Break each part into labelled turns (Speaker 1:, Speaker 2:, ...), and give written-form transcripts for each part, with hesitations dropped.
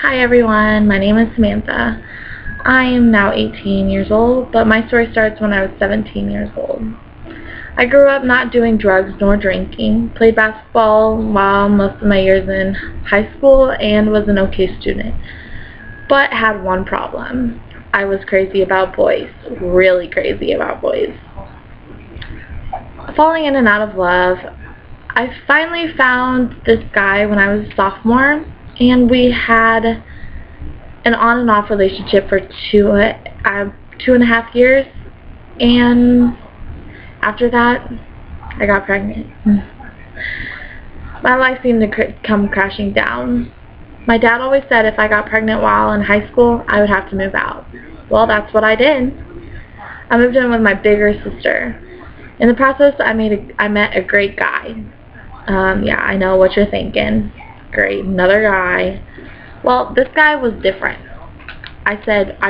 Speaker 1: Hi everyone, my name is Samantha. I am now 18 years old, but my story starts when I was 17 years old. I grew up not doing drugs nor drinking, played basketball while most of my years in high school, and was an okay student, but had one problem. I was crazy about boys, really crazy about boys. Falling in and out of love, I finally found this guy when I was a sophomore, and we had an on and off relationship for two and a half years, and after that I got pregnant. My life seemed to come crashing down. My dad always said if I got pregnant while in high school, I would have to move out. Well, that's what I did. I moved in with my bigger sister. In the process, I met a great guy. Yeah, I know what you're thinking. Great, another guy. Well, this guy was different. I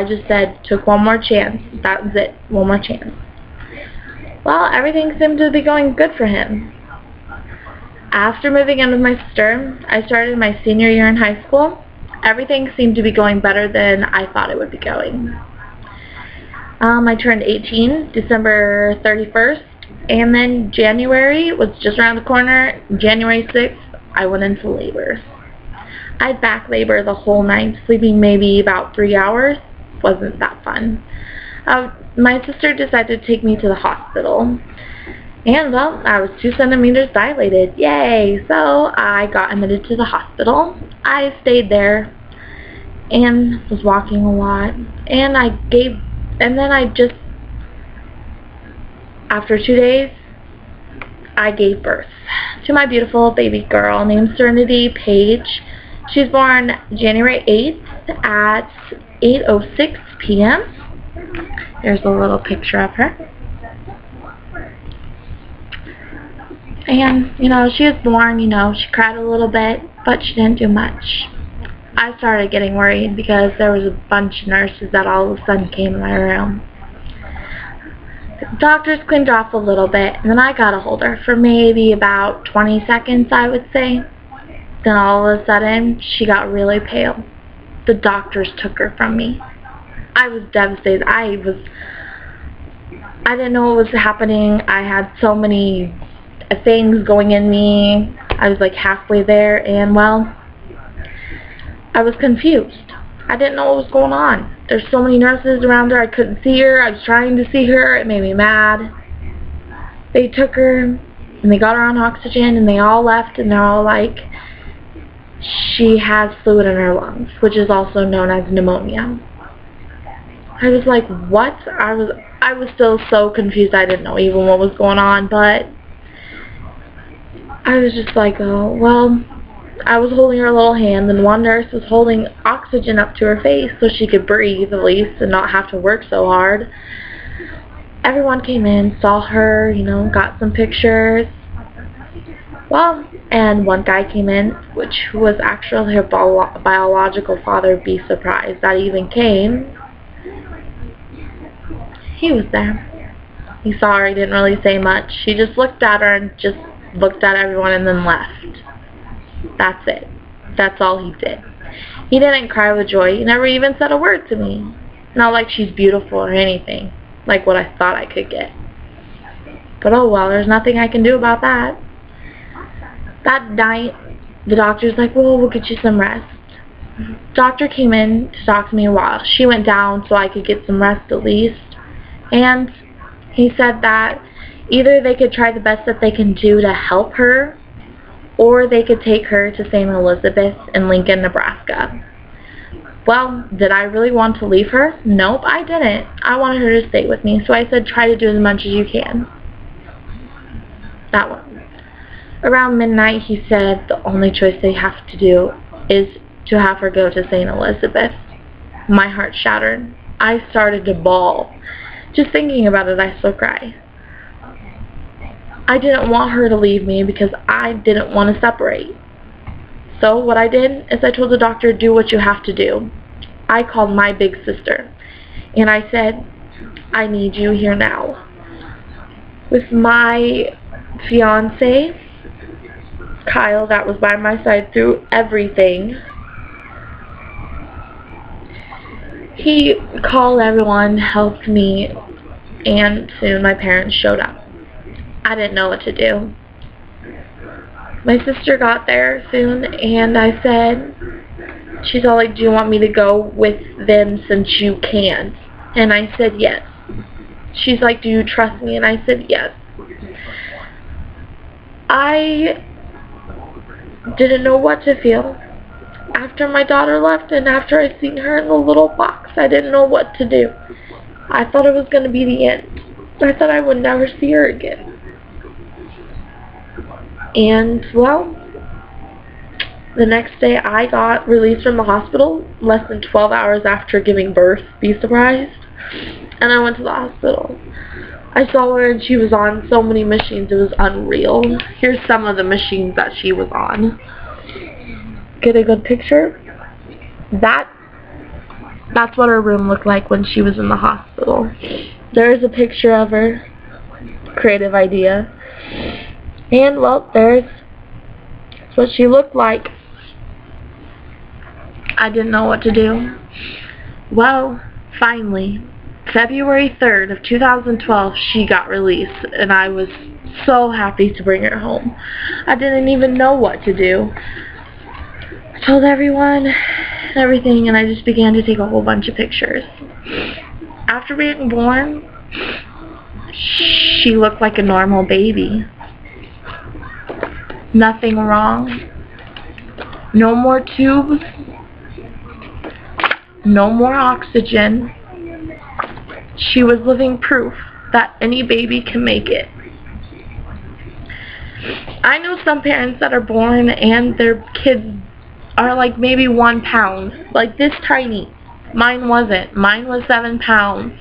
Speaker 1: just said, took one more chance. That was it, one more chance. Well, everything seemed to be going good for him. After moving in with my sister, I started my senior year in high school. Everything seemed to be going better than I thought it would be going. I turned 18, December 31st, and then January was just around the corner. January 6th, I went into labor. I had back labor the whole night, sleeping maybe about 3 hours. Wasn't that fun. My sister decided to take me to the hospital. And, well, I was 2 centimeters dilated. Yay! So I got admitted to the hospital. I stayed there and was walking a lot. And after 2 days, I gave birth to my beautiful baby girl named Serenity Paige. She was born January 8th at 8:06 p.m. There's a little picture of her. And, she was born, she cried a little bit, but she didn't do much. I started getting worried because there was a bunch of nurses that all of a sudden came in my room. The doctors cleaned her off a little bit, and then I got a hold of her for maybe about 20 seconds, I would say. Then all of a sudden, she got really pale. The doctors took her from me. I was devastated. I didn't know what was happening. I had so many things going in me. I was like halfway there, and well, I was confused. I didn't know what was going on. There's so many nurses around her. I couldn't see her. I was trying to see her. It made me mad. They took her, and they got her on oxygen, and they all left, and they're all like, she has fluid in her lungs, which is also known as pneumonia. I was like, what? I was still so confused. I didn't know even what was going on, but I was just like, oh, well, I was holding her little hand, and one nurse was holding oxygen up to her face so she could breathe at least and not have to work so hard. Everyone came in, saw her, got some pictures. Well, and one guy came in, which was actually her biological father. Be surprised that he even came. He was there. He saw her. He didn't really say much. He just looked at her and just looked at everyone and then left. That's it. That's all he did. He didn't cry with joy. He never even said a word to me. Not like she's beautiful or anything, like what I thought I could get. But oh well, there's nothing I can do about that. That night, the doctor's like, well, we'll get you some rest. Doctor came in to talk to me a while. She went down so I could get some rest at least. And he said that either they could try the best that they can do to help her, or they could take her to St. Elizabeth in Lincoln, Nebraska. Well, did I really want to leave her? Nope, I didn't. I wanted her to stay with me, so I said try to do as much as you can. That one. Around midnight, he said the only choice they have to do is to have her go to St. Elizabeth. My heart shattered. I started to bawl. Just thinking about it, I still cry. I didn't want her to leave me because I didn't want to separate. So what I did is I told the doctor, do what you have to do. I called my big sister, and I said, I need you here now. With my fiance, Kyle, that was by my side through everything, He called everyone, helped me, and soon my parents showed up. I didn't know what to do. My sister got there soon, and I said, she's all like, do you want me to go with them since you can't? And I said yes. She's like, do you trust me? And I said yes. I didn't know what to feel. After my daughter left and after I seen her in the little box, I didn't know what to do. I thought it was going to be the end. I thought I would never see her again. And, well, the next day I got released from the hospital, less than 12 hours after giving birth, be surprised. And I went to the hospital. I saw her and she was on so many machines, it was unreal. Here's some of the machines that she was on. Get a good picture? That's what her room looked like when she was in the hospital. There's a picture of her. Creative idea. And, well, there's what she looked like. I didn't know what to do. Well, finally, February 3rd of 2012, she got released, and I was so happy to bring her home. I didn't even know what to do. I told everyone and everything, and I just began to take a whole bunch of pictures. After being born, she looked like a normal baby. Nothing wrong. No more tubes. No more oxygen. She was living proof that any baby can make it. I know some parents that are born and their kids are like maybe 1 pound. Like this tiny. Mine wasn't. Mine was 7 pounds.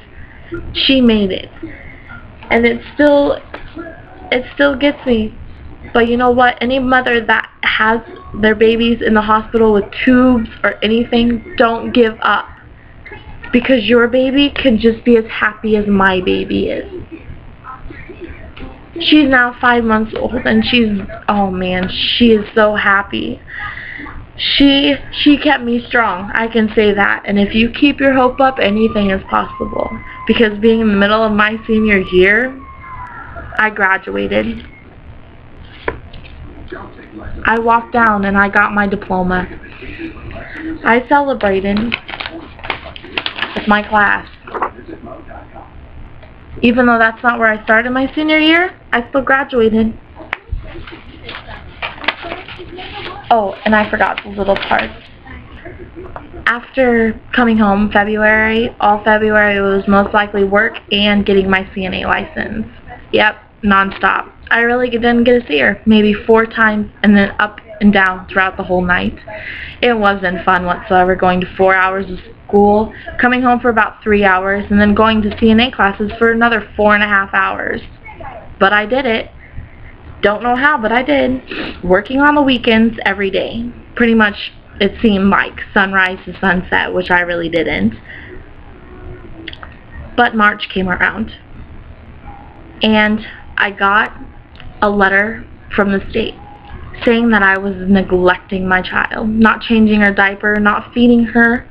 Speaker 1: She made it. And it still gets me. But you know what? Any mother that has their babies in the hospital with tubes or anything, don't give up. Because your baby can just be as happy as my baby is. She's now 5 months old and oh man, she is so happy. She kept me strong, I can say that. And if you keep your hope up, anything is possible. Because being in the middle of my senior year, I graduated. I walked down and I got my diploma. I celebrated with my class. Even though that's not where I started my senior year, I still graduated. Oh, and I forgot the little part. After coming home all February was most likely work and getting my CNA license. Yep, non-stop. I really didn't get to see her. Maybe 4 times and then up and down throughout the whole night. It wasn't fun whatsoever going to 4 hours of school, coming home for about 3 hours, and then going to CNA classes for another 4.5 hours. But I did it. Don't know how, but I did. Working on the weekends every day. Pretty much, it seemed like sunrise to sunset, which I really didn't. But March came around. And I got a letter from the state saying that I was neglecting my child, not changing her diaper, not feeding her,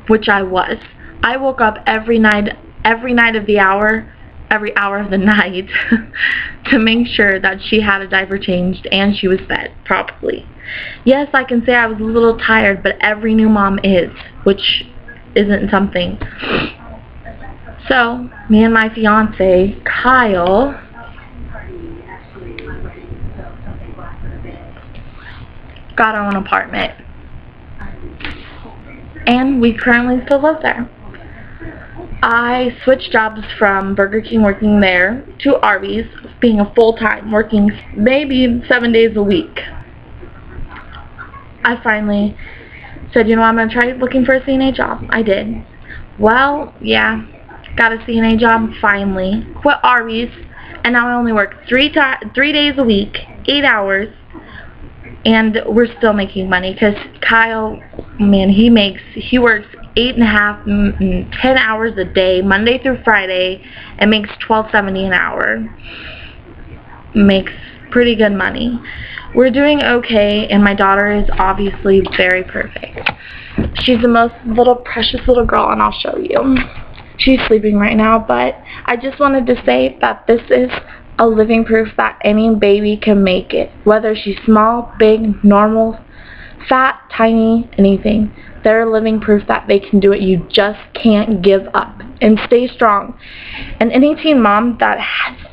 Speaker 1: which I was. I woke up every hour of the night to make sure that she had a diaper changed and she was fed properly. Yes, I can say I was a little tired, but every new mom is, which isn't something. So, me and my fiance, Kyle, got our own apartment. And we currently still live there. I switched jobs from Burger King working there to Arby's being a full-time, working maybe 7 days a week. I finally said, you know, I'm going to try looking for a CNA job. I did. Well, yeah, got a CNA job finally. Quit Arby's, and now I only work 3 days a week, 8 hours, and we're still making money because Kyle, man, he works 8.5, 10 hours a day, Monday through Friday, and makes $12.70 an hour. Makes pretty good money. We're doing okay, and my daughter is obviously very perfect. She's the most precious little girl, and I'll show you. She's sleeping right now, but I just wanted to say that this is a living proof that any baby can make it. Whether she's small, big, normal, fat, tiny, anything. They're living proof that they can do it. You just can't give up and stay strong. And any teen mom that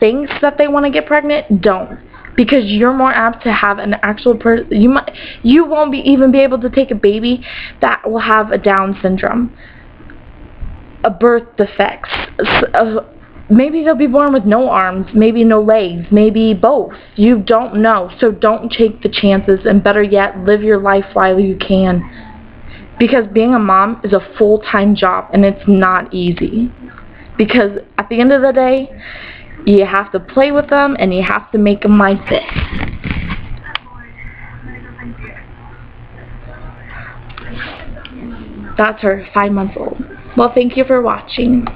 Speaker 1: thinks that they want to get pregnant, don't. Because you're more apt to have an actual person. You won't even be able to take a baby that will have a Down syndrome, a birth defects. Maybe they'll be born with no arms, maybe no legs, maybe both. You don't know. So don't take the chances, and better yet, live your life while you can. Because being a mom is a full-time job, and it's not easy. Because at the end of the day, you have to play with them, and you have to make them like this. That's her, 5 months old. Well, thank you for watching.